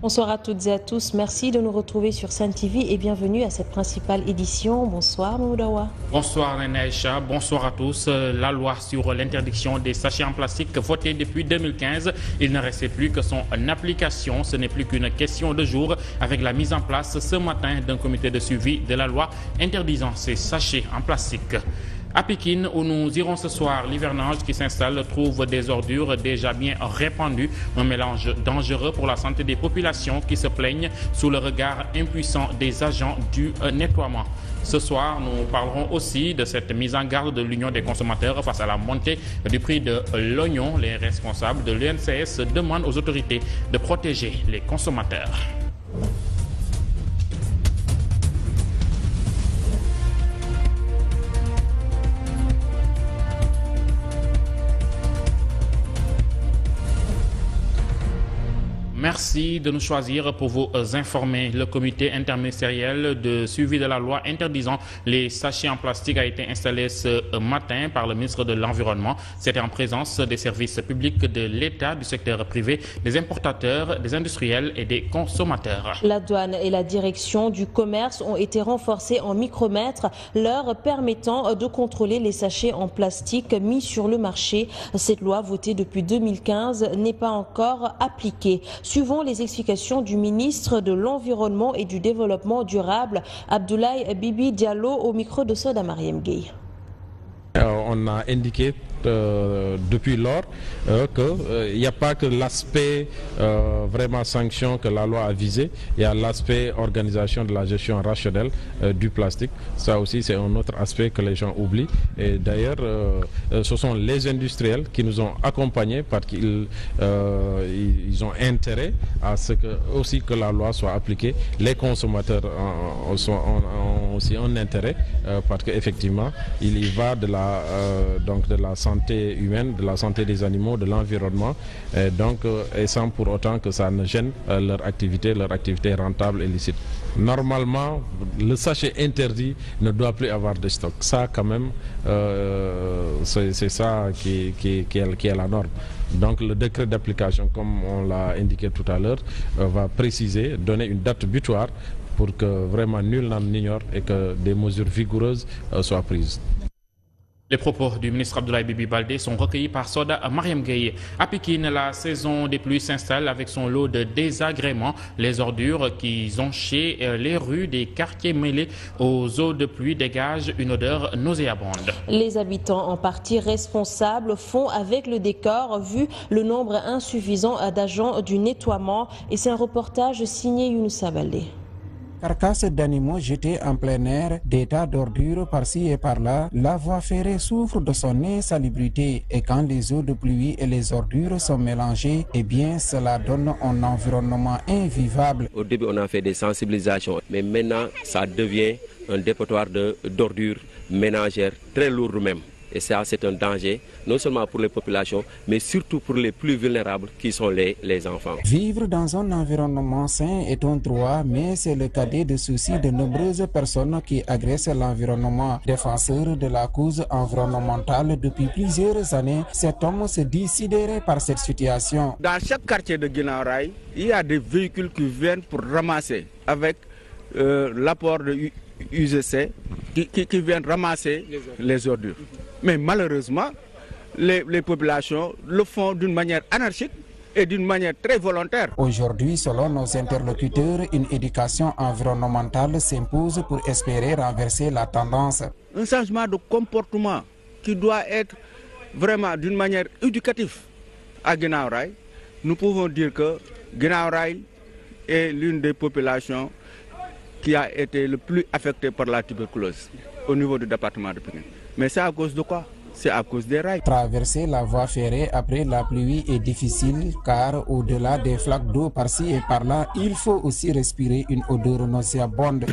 Bonsoir à toutes et à tous. Merci de nous retrouver sur Sen TV et bienvenue à cette principale édition. Bonsoir Moudawa. Bonsoir Nenaïcha, bonsoir à tous. La loi sur l'interdiction des sachets en plastique votée depuis 2015, il ne restait plus que son application. Ce n'est plus qu'une question de jours avec la mise en place ce matin d'un comité de suivi de la loi interdisant ces sachets en plastique. À Pékin, où nous irons ce soir, l'hivernage qui s'installe trouve des ordures déjà bien répandues, un mélange dangereux pour la santé des populations qui se plaignent sous le regard impuissant des agents du nettoiement. Ce soir, nous parlerons aussi de cette mise en garde de l'Union des consommateurs face à la montée du prix de l'oignon. Les responsables de l'UNCS demandent aux autorités de protéger les consommateurs. Merci de nous choisir pour vous informer. Le comité interministériel de suivi de la loi interdisant les sachets en plastique a été installé ce matin par le ministre de l'Environnement. C'était en présence des services publics de l'État, du secteur privé, des importateurs, des industriels et des consommateurs. La douane et la direction du commerce ont été renforcées en micromètres, leur permettant de contrôler les sachets en plastique mis sur le marché. Cette loi, votée depuis 2015, n'est pas encore appliquée. Suivant les explications du ministre de l'Environnement et du Développement durable, Abdoulaye Bibi Diallo, au micro de Soda Mariam Gueye. On a indiqué depuis lors qu'il n'y a pas que l'aspect vraiment sanction que la loi a visé, il y a l'aspect organisation de la gestion rationnelle du plastique. Ça aussi c'est un autre aspect que les gens oublient. Et d'ailleurs ce sont les industriels qui nous ont accompagnés parce qu'ils ont intérêt à ce que aussi que la loi soit appliquée. Les consommateurs ont aussi un intérêt parce qu'effectivement il y va de la santé humaine, de la santé des animaux, de l'environnement, et sans pour autant que ça ne gêne leur activité rentable et licite. Normalement, le sachet interdit ne doit plus avoir de stock. Ça, quand même, c'est ça qui est la norme. Donc le décret d'application, comme on l'a indiqué tout à l'heure, va préciser, donner une date butoir pour que vraiment nul n'en ignore et que des mesures vigoureuses soient prises. Les propos du ministre Abdoulaye Bibi Baldé sont recueillis par Soda Mariam Gueye. À Pékin, la saison des pluies s'installe avec son lot de désagréments. Les ordures qui jonchaient les rues des quartiers mêlés aux eaux de pluie dégagent une odeur nauséabonde. Les habitants, en partie responsables, font avec le décor vu le nombre insuffisant d'agents du nettoiement. Et c'est un reportage signé Younoussa Baldé. Carcasses d'animaux jetés en plein air, des tas d'ordures par-ci et par-là, la voie ferrée souffre de son insalubrité et quand les eaux de pluie et les ordures sont mélangées, eh bien cela donne un environnement invivable. Au début on a fait des sensibilisations, mais maintenant ça devient un dépotoir d'ordures ménagères très lourdes même. Et ça, c'est un danger, non seulement pour les populations, mais surtout pour les plus vulnérables, qui sont les enfants. Vivre dans un environnement sain est un droit, mais c'est le cadet de soucis de nombreuses personnes qui agressent l'environnement. Défenseur de la cause environnementale depuis plusieurs années, cet homme se dit sidéré par cette situation. Dans chaque quartier de Guinaw Rail, il y a des véhicules qui viennent pour ramasser, avec l'apport de UGC, qui viennent ramasser les ordures. Mais malheureusement, les populations le font d'une manière anarchique et d'une manière très volontaire. Aujourd'hui, selon nos interlocuteurs, une éducation environnementale s'impose pour espérer renverser la tendance. Un changement de comportement qui doit être vraiment d'une manière éducative à Guinaw Rail. Nous pouvons dire que Guinaw Rail est l'une des populations qui a été le plus affectée par la tuberculose au niveau du département de Pékin. Mais c'est à cause de quoi? C'est à cause des rails. Traverser la voie ferrée après la pluie est difficile car au-delà des flaques d'eau par-ci et par-là, il faut aussi respirer une odeur nauséabonde.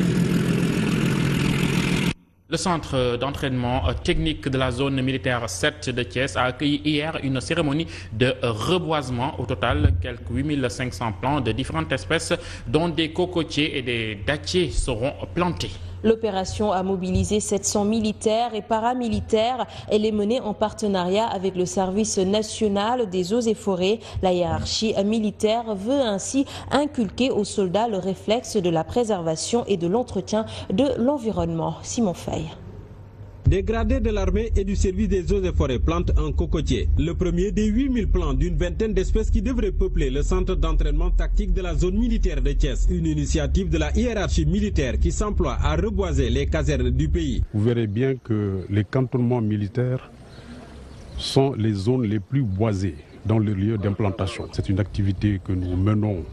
Le centre d'entraînement technique de la zone militaire 7 de Thiès a accueilli hier une cérémonie de reboisement. Au total, quelques 8500 plants de différentes espèces, dont des cocotiers et des dattiers, seront plantés. L'opération a mobilisé 700 militaires et paramilitaires. Elle est menée en partenariat avec le service national des eaux et forêts. La hiérarchie militaire veut ainsi inculquer aux soldats le réflexe de la préservation et de l'entretien de l'environnement. Simon Faye. Des gradés de l'armée et du service des eaux et forêts plantent un cocotier. Le premier des 8000 plants d'une vingtaine d'espèces qui devraient peupler le centre d'entraînement tactique de la zone militaire de Thiès. Une initiative de la hiérarchie militaire qui s'emploie à reboiser les casernes du pays. Vous verrez bien que les cantonnements militaires sont les zones les plus boisées dans le lieu d'implantation. C'est une activité que nous menons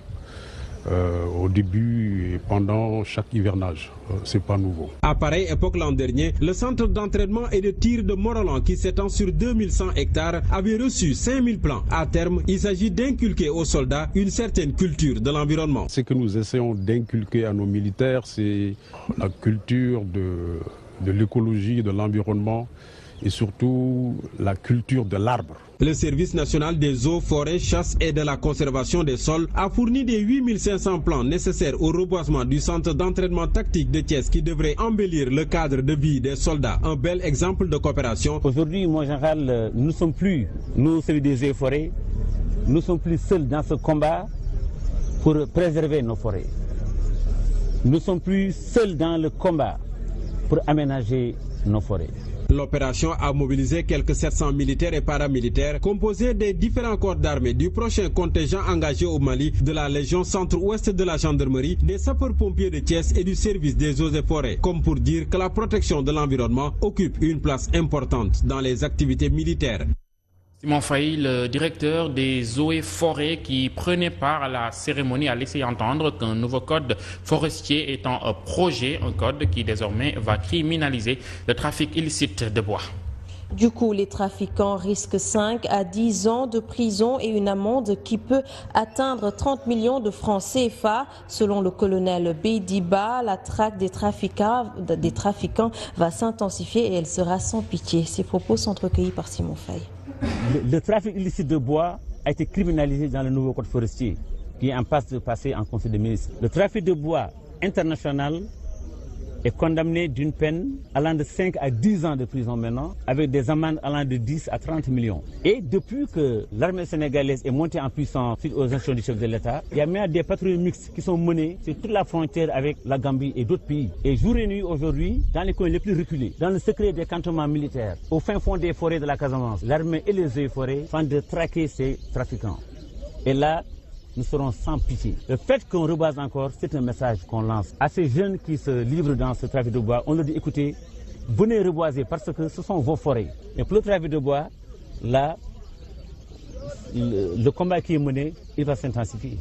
au début et pendant chaque hivernage. C'est pas nouveau. À pareille époque l'an dernier, le centre d'entraînement et de tir de Morolan qui s'étend sur 2100 hectares avait reçu 5000 plants. À terme, il s'agit d'inculquer aux soldats une certaine culture de l'environnement. Ce que nous essayons d'inculquer à nos militaires, c'est la culture de l'écologie, de l'environnement et surtout la culture de l'arbre. Le service national des eaux, forêts, chasse et de la conservation des sols a fourni des 8500 plants nécessaires au reboisement du centre d'entraînement tactique de Thiès qui devrait embellir le cadre de vie des soldats. Un bel exemple de coopération. Aujourd'hui, mon général, nous ne sommes plus, nous, celui des eaux et forêts, nous ne sommes plus seuls dans ce combat pour préserver nos forêts. Nous ne sommes plus seuls dans le combat pour aménager nos forêts. L'opération a mobilisé quelques 700 militaires et paramilitaires composés des différents corps d'armée du prochain contingent engagé au Mali, de la Légion centre-ouest de la gendarmerie, des sapeurs-pompiers de Thiès et du service des eaux et forêts. Comme pour dire que la protection de l'environnement occupe une place importante dans les activités militaires. Simon Faye, le directeur des eaux et forêts qui prenait part à la cérémonie, a laissé entendre qu'un nouveau code forestier est en projet, un code qui désormais va criminaliser le trafic illicite de bois. Du coup, les trafiquants risquent 5 à 10 ans de prison et une amende qui peut atteindre 30 millions de francs CFA. Selon le colonel Beidiba, la traque des trafiquants va s'intensifier et elle sera sans pitié. Ces propos sont recueillis par Simon Faye. Le trafic illicite de bois a été criminalisé dans le nouveau code forestier qui est en passe de passer en Conseil des ministres. Le trafic de bois international est condamné d'une peine allant de 5 à 10 ans de prison maintenant, avec des amendes allant de 10 à 30 millions. Et depuis que l'armée sénégalaise est montée en puissance suite aux instructions du chef de l'État, il y a maintenant des patrouilles mixtes qui sont menées sur toute la frontière avec la Gambie et d'autres pays. Et jour et nuit aujourd'hui, dans les coins les plus reculés, dans le secret des cantonnements militaires, au fin fond des forêts de la Casamance, l'armée et les eaux et forêts font de traquer ces trafiquants. Et là, nous serons sans pitié. Le fait qu'on reboise encore, c'est un message qu'on lance à ces jeunes qui se livrent dans ce trafic de bois. On leur dit, écoutez, venez reboiser parce que ce sont vos forêts. Et pour le trafic de bois, là, le combat qui est mené, il va s'intensifier.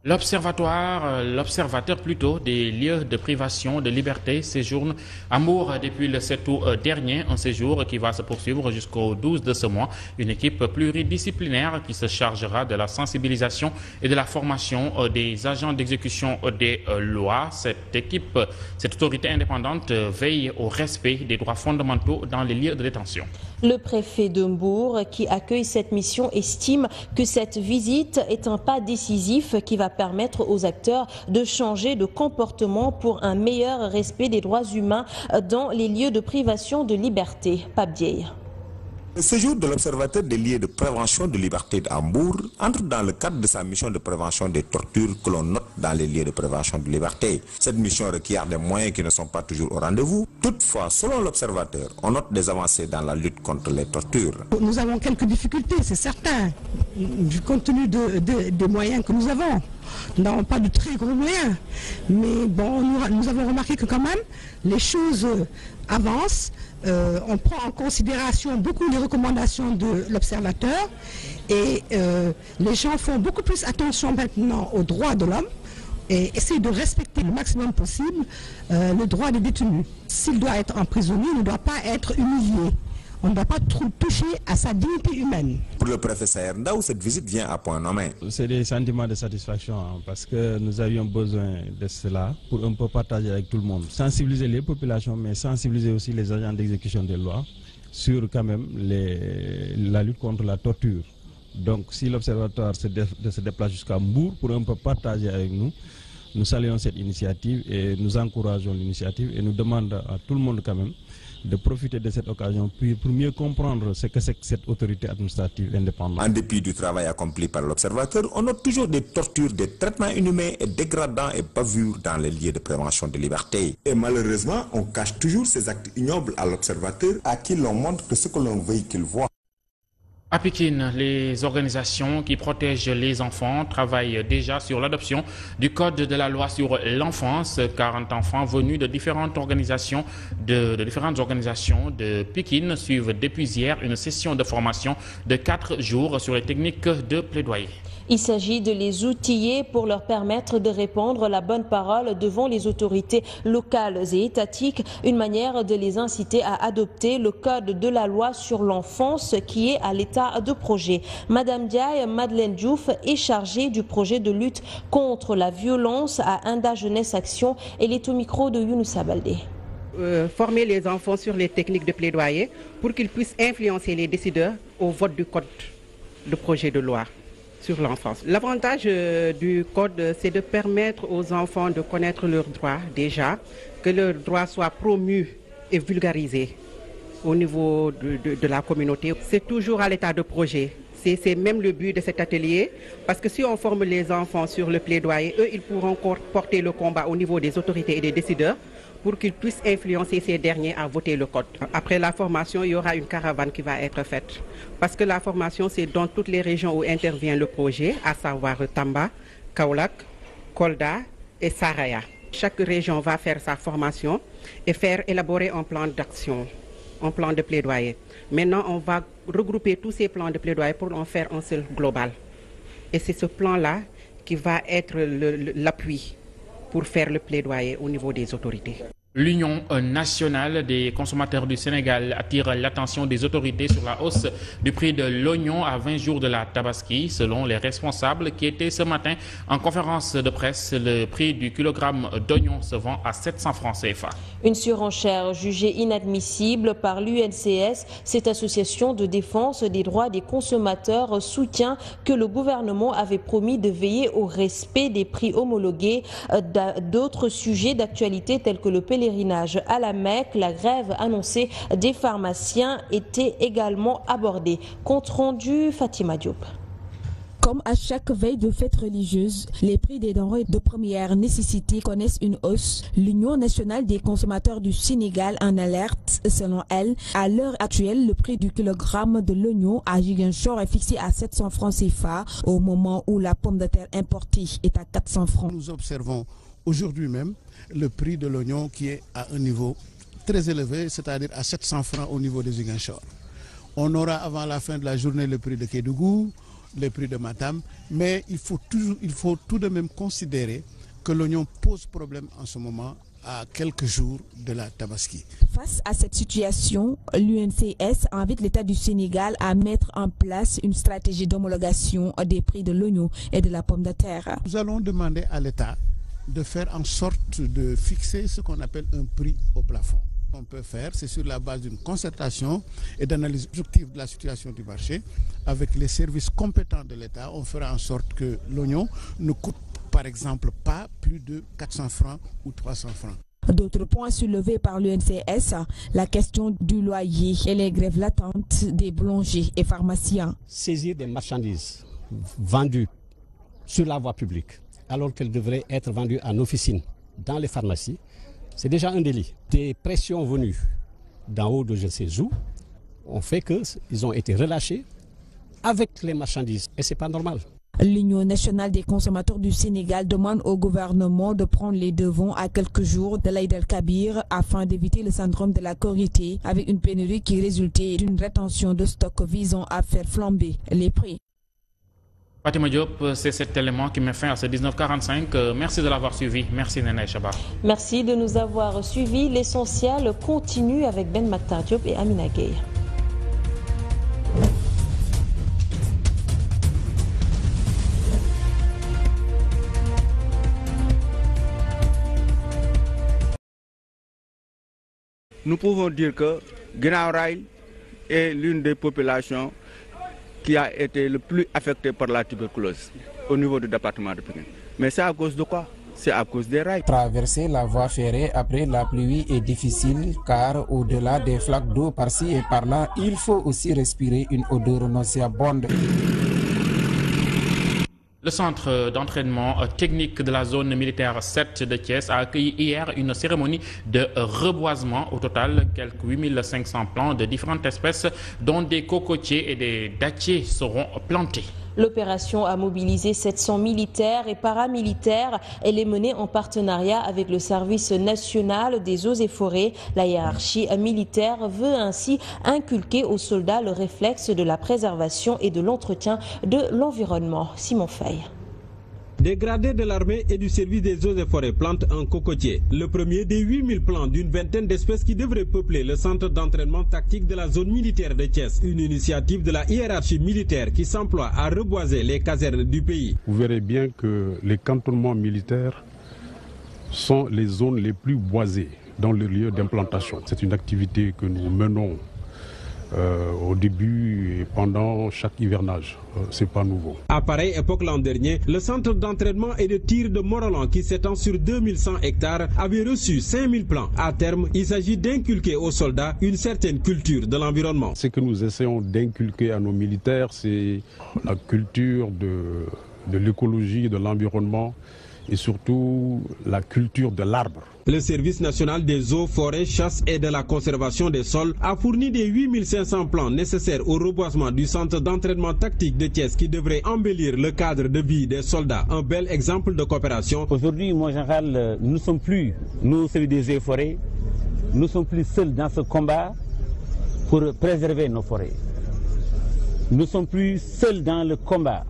L'observateur plutôt des lieux de privation de liberté séjourne à Mbour depuis le 7 août dernier, un séjour qui va se poursuivre jusqu'au 12 de ce mois. Une équipe pluridisciplinaire qui se chargera de la sensibilisation et de la formation des agents d'exécution des lois. Cette autorité indépendante veille au respect des droits fondamentaux dans les lieux de détention. Le préfet de Mbour, qui accueille cette mission, estime que cette visite est un pas décisif qui va permettre aux acteurs de changer de comportement pour un meilleur respect des droits humains dans les lieux de privation de liberté. Pape Dieye. Le séjour de l'observateur des lieux de prévention de liberté à Mbour entre dans le cadre de sa mission de prévention des tortures que l'on note dans les lieux de prévention de liberté. Cette mission requiert des moyens qui ne sont pas toujours au rendez-vous. Toutefois, selon l'observateur, on note des avancées dans la lutte contre les tortures. Nous avons quelques difficultés, c'est certain, du compte tenu des moyens que nous avons. Nous n'avons pas de très gros moyens, mais bon, nous avons remarqué que quand même, les choses avancent. On prend en considération beaucoup les recommandations de l'observateur et les gens font beaucoup plus attention maintenant aux droits de l'homme et essayer de respecter le maximum possible le droit des détenus. S'il doit être emprisonné, il ne doit pas être humilié. On ne doit pas toucher à sa dignité humaine. Pour le préfet Saher Ndaw, cette visite vient à point nommé. C'est des sentiments de satisfaction parce que nous avions besoin de cela pour un peu partager avec tout le monde. Sensibiliser les populations, mais sensibiliser aussi les agents d'exécution des lois sur quand même la lutte contre la torture. Donc si l'observatoire se déplace jusqu'à Mbour pour un peu partager avec nous, Nous saluons cette initiative et nous encourageons l'initiative et nous demandons à tout le monde quand même de profiter de cette occasion pour mieux comprendre ce que c'est que cette autorité administrative indépendante. En dépit du travail accompli par l'Observateur, on note toujours des tortures, des traitements inhumains et dégradants et bavures dans les lieux de prévention de liberté. Et malheureusement, on cache toujours ces actes ignobles à l'Observateur, à qui l'on montre que ce que l'on veut qu'il voit. À Pékin, les organisations qui protègent les enfants travaillent déjà sur l'adoption du code de la loi sur l'enfance. 40 enfants venus de différentes organisations de Pékin suivent depuis hier une session de formation de 4 jours sur les techniques de plaidoyer. Il s'agit de les outiller pour leur permettre de répandre la bonne parole devant les autorités locales et étatiques, une manière de les inciter à adopter le code de la loi sur l'enfance qui est à l'état de projet. Madame Diaye Madeleine Diouf est chargée du projet de lutte contre la violence à Inda Jeunesse Action. Elle est au micro de Younoussa Baldé. Former les enfants sur les techniques de plaidoyer pour qu'ils puissent influencer les décideurs au vote du code de projet de loi sur l'enfance. L'avantage du code, c'est de permettre aux enfants de connaître leurs droits déjà, que leurs droits soient promus et vulgarisés au niveau de la communauté. C'est toujours à l'état de projet. C'est même le but de cet atelier, parce que si on forme les enfants sur le plaidoyer, eux, ils pourront porter le combat au niveau des autorités et des décideurs pour qu'ils puissent influencer ces derniers à voter le code. Après la formation, il y aura une caravane qui va être faite. Parce que la formation, c'est dans toutes les régions où intervient le projet, à savoir Tamba, Kaolack, Kolda et Saraya. Chaque région va faire sa formation et faire élaborer un plan d'action, un plan de plaidoyer. Maintenant, on va regrouper tous ces plans de plaidoyer pour en faire un seul global. Et c'est ce plan-là qui va être l'appui pour faire le plaidoyer au niveau des autorités. L'Union nationale des consommateurs du Sénégal attire l'attention des autorités sur la hausse du prix de l'oignon à 20 jours de la Tabaski. Selon les responsables qui étaient ce matin en conférence de presse, le prix du kilogramme d'oignon se vend à 700 francs CFA. Une surenchère jugée inadmissible par l'UNCS. Cette association de défense des droits des consommateurs soutient que le gouvernement avait promis de veiller au respect des prix homologués. D'autres sujets d'actualité tels que le pèlerinage à la Mecque, la grève annoncée des pharmaciens était également abordée. Compte rendu Fatima Diop. Comme à chaque veille de fête religieuse, les prix des denrées de première nécessité connaissent une hausse. L'Union nationale des consommateurs du Sénégal en alerte. Selon elle, à l'heure actuelle, le prix du kilogramme de l'oignon à Ziguinchor est fixé à 700 francs CFA, au moment où la pomme de terre importée est à 400 francs. Nous observons aujourd'hui même le prix de l'oignon qui est à un niveau très élevé, c'est-à-dire à 700 francs au niveau de Ziguinchor. On aura avant la fin de la journée le prix de Kédougou, le prix de Matam, mais il faut tout de même considérer que l'oignon pose problème en ce moment à quelques jours de la Tabaski. Face à cette situation, l'UNCS invite l'État du Sénégal à mettre en place une stratégie d'homologation des prix de l'oignon et de la pomme de terre. Nous allons demander à l'État de faire en sorte de fixer ce qu'on appelle un prix au plafond. Ce qu'on peut faire, c'est sur la base d'une concertation et d'analyse objective de la situation du marché. Avec les services compétents de l'État, on fera en sorte que l'oignon ne coûte par exemple pas plus de 400 francs ou 300 francs. D'autres points soulevés par l'UNCS, la question du loyer et les grèves latentes des boulangers et pharmaciens. Saisir des marchandises vendues sur la voie publique alors qu'elles devraient être vendues en officine dans les pharmacies, c'est déjà un délit. Des pressions venues d'en haut de je ne sais où ont fait qu'ils ont été relâchés avec les marchandises et ce n'est pas normal. L'Union nationale des consommateurs du Sénégal demande au gouvernement de prendre les devants à quelques jours de l'Aïd el-Kabir afin d'éviter le syndrome de la Korité avec une pénurie qui résultait d'une rétention de stock visant à faire flamber les prix. Fatima Diop, c'est cet élément qui met fin à ce 19h45. Merci de l'avoir suivi. Merci Nene Chaba. Merci de nous avoir suivis. L'essentiel continue avec Ben Maktar Diop et Amina Gueye. Nous pouvons dire que Guinaw Rail est l'une des populations qui a été le plus affectée par la tuberculose au niveau du département de Pékin. Mais c'est à cause de quoi? c'est à cause des rails. Traverser la voie ferrée après la pluie est difficile car au-delà des flaques d'eau par-ci et par-là, il faut aussi respirer une odeur nauséabonde. Le centre d'entraînement technique de la zone militaire 7 de Thiès a accueilli hier une cérémonie de reboisement. Au total, quelques 8500 plants de différentes espèces, dont des cocotiers et des dattiers, seront plantés. L'opération a mobilisé 700 militaires et paramilitaires. Elle est menée en partenariat avec le service national des eaux et forêts. La hiérarchie militaire veut ainsi inculquer aux soldats le réflexe de la préservation et de l'entretien de l'environnement. Simon Faye. Des gradés de l'armée et du service des eaux et forêts plantent un cocotier. Le premier des 8000 plants d'une vingtaine d'espèces qui devraient peupler le centre d'entraînement tactique de la zone militaire de Thiès. Une initiative de la hiérarchie militaire qui s'emploie à reboiser les casernes du pays. Vous verrez bien que les cantonnements militaires sont les zones les plus boisées dans le lieu d'implantation. C'est une activité que nous menons au début et pendant chaque hivernage. C'est pas nouveau. À pareille époque l'an dernier, le centre d'entraînement et de tir de Morolan, qui s'étend sur 2100 hectares, avait reçu 5000 plants. À terme, il s'agit d'inculquer aux soldats une certaine culture de l'environnement. Ce que nous essayons d'inculquer à nos militaires, c'est la culture de l'écologie, de l'environnement et surtout la culture de l'arbre. Le service national des eaux, forêts, chasse et de la conservation des sols a fourni des 8500 plants nécessaires au reboisement du centre d'entraînement tactique de Thiès qui devrait embellir le cadre de vie des soldats. Un bel exemple de coopération. Aujourd'hui, mon général, nous ne sommes plus, nous, celui des eaux et forêts, nous ne sommes plus seuls dans ce combat pour préserver nos forêts. Nous ne sommes plus seuls dans le combat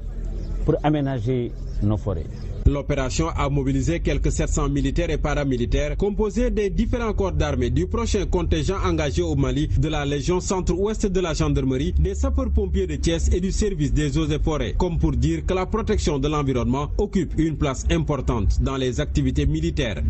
pour aménager nos forêts. L'opération a mobilisé quelques 700 militaires et paramilitaires composés des différents corps d'armée du prochain contingent engagé au Mali, de la Légion centre-ouest de la gendarmerie, des sapeurs-pompiers de Thiès et du service des eaux et forêts. Comme pour dire que la protection de l'environnement occupe une place importante dans les activités militaires.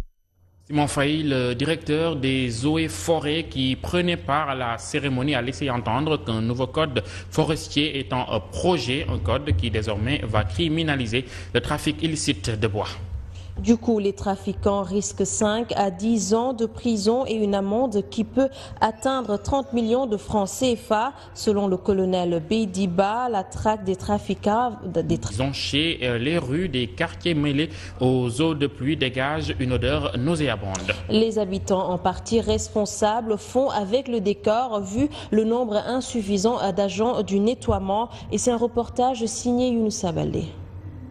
Simon Faye, le directeur des eaux et forêts qui prenait part à la cérémonie, a laissé entendre qu'un nouveau code forestier est en projet, un code qui désormais va criminaliser le trafic illicite de bois. Du coup, les trafiquants risquent 5 à 10 ans de prison et une amende qui peut atteindre 30 millions de francs CFA. Selon le colonel Beidiba, la traque des trafiquants chez les rues des quartiers mêlés aux eaux de pluie dégage une odeur nauséabonde. Les habitants, en partie responsables, font avec le décor vu le nombre insuffisant d'agents du nettoiement. Et c'est un reportage signé Younoussa Baldé.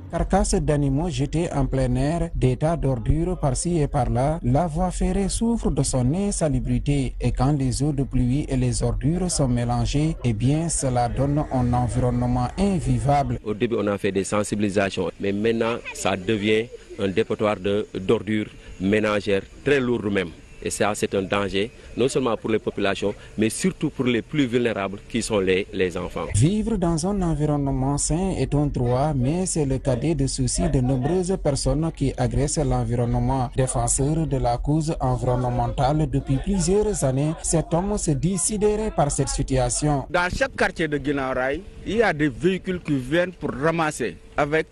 Carcasses d'animaux jetés en plein air, des tas d'ordures par-ci et par-là, la voie ferrée souffre de son insalubrité et quand les eaux de pluie et les ordures sont mélangées, eh bien cela donne un environnement invivable. Au début on a fait des sensibilisations, mais maintenant ça devient un dépotoir d'ordures ménagères très lourdes même. Et ça, c'est un danger, non seulement pour les populations, mais surtout pour les plus vulnérables qui sont les enfants. Vivre dans un environnement sain est un droit, mais c'est le cadet de soucis de nombreuses personnes qui agressent l'environnement. Défenseur de la cause environnementale depuis plusieurs années, cet homme se dit sidéré par cette situation. Dans chaque quartier de Guinaw Rail, il y a des véhicules qui viennent pour ramasser avec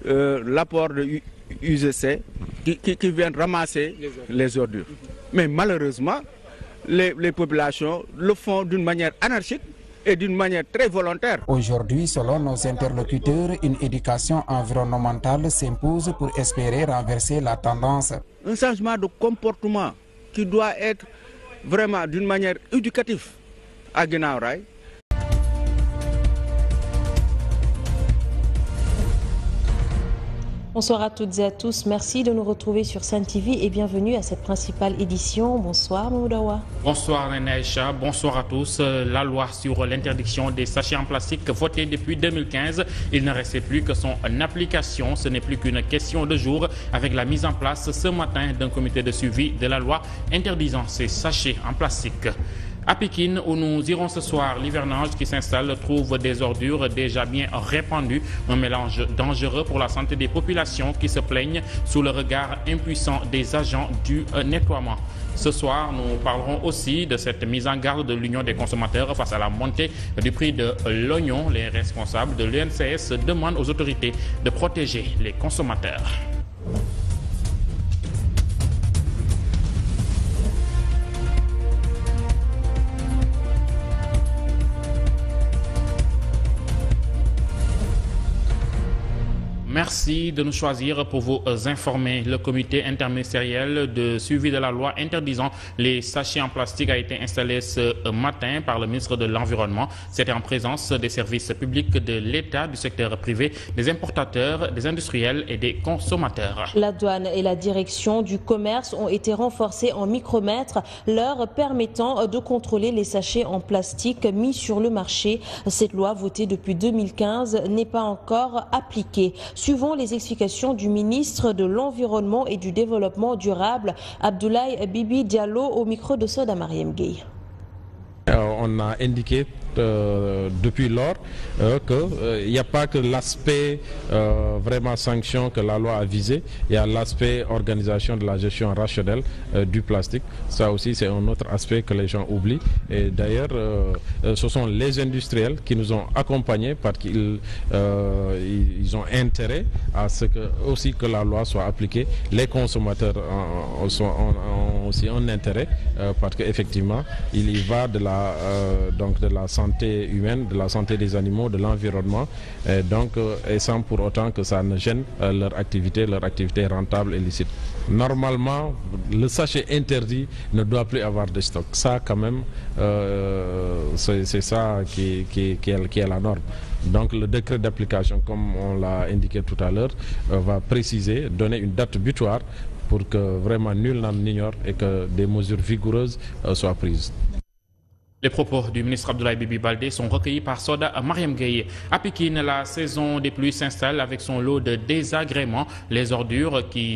l'apport de UGC qui viennent ramasser les ordures. Mais malheureusement, les populations le font d'une manière anarchique et d'une manière très volontaire. Aujourd'hui, selon nos interlocuteurs, une éducation environnementale s'impose pour espérer renverser la tendance. Un changement de comportement qui doit être vraiment d'une manière éducative à Guinaw Rail. Bonsoir à toutes et à tous. Merci de nous retrouver sur Sen TV et bienvenue à cette principale édition. Bonsoir Moudawa. Bonsoir Nenaïcha, bonsoir à tous. La loi sur l'interdiction des sachets en plastique votée depuis 2015, il ne restait plus que son application. Ce n'est plus qu'une question de jours avec la mise en place ce matin d'un comité de suivi de la loi interdisant ces sachets en plastique. À Pékin, où nous irons ce soir, l'hivernage qui s'installe trouve des ordures déjà bien répandues, un mélange dangereux pour la santé des populations qui se plaignent sous le regard impuissant des agents du nettoiement. Ce soir, nous parlerons aussi de cette mise en garde de l'Union des consommateurs face à la montée du prix de l'oignon. Les responsables de l'UNCS demandent aux autorités de protéger les consommateurs. Merci de nous choisir pour vous informer. Le comité interministériel de suivi de la loi interdisant les sachets en plastique a été installé ce matin par le ministre de l'Environnement. C'était en présence des services publics de l'État, du secteur privé, des importateurs, des industriels et des consommateurs. La douane et la direction du commerce ont été renforcées en micromètres, leur permettant de contrôler les sachets en plastique mis sur le marché. Cette loi, votée depuis 2015, n'est pas encore appliquée. Suivons les explications du ministre de l'Environnement et du Développement durable, Abdoulaye Bibi Diallo, au micro de Soda Mariam Gueye. On a indiqué depuis lors qu'il n'y a pas que l'aspect vraiment sanction que la loi a visé, il y a l'aspect organisation de la gestion rationnelle du plastique. Ça aussi c'est un autre aspect que les gens oublient. Et d'ailleurs ce sont les industriels qui nous ont accompagnés parce qu'ils ont intérêt à ce que aussi que la loi soit appliquée. Les consommateurs ont aussi un intérêt parce qu'effectivement il y va de la santé humaine, de la santé des animaux, de l'environnement, et sans pour autant que ça ne gêne leur activité rentable et licite. Normalement, le sachet interdit ne doit plus avoir de stock. Ça, quand même, c'est ça qui est la norme. Donc le décret d'application, comme on l'a indiqué tout à l'heure, va préciser, donner une date butoir pour que vraiment nul n'en ignore et que des mesures vigoureuses soient prises. Les propos du ministre Abdoulaye Bibi Baldé sont recueillis par Soda Mariam Gueye. À Pikine, la saison des pluies s'installe avec son lot de désagréments. Les ordures qui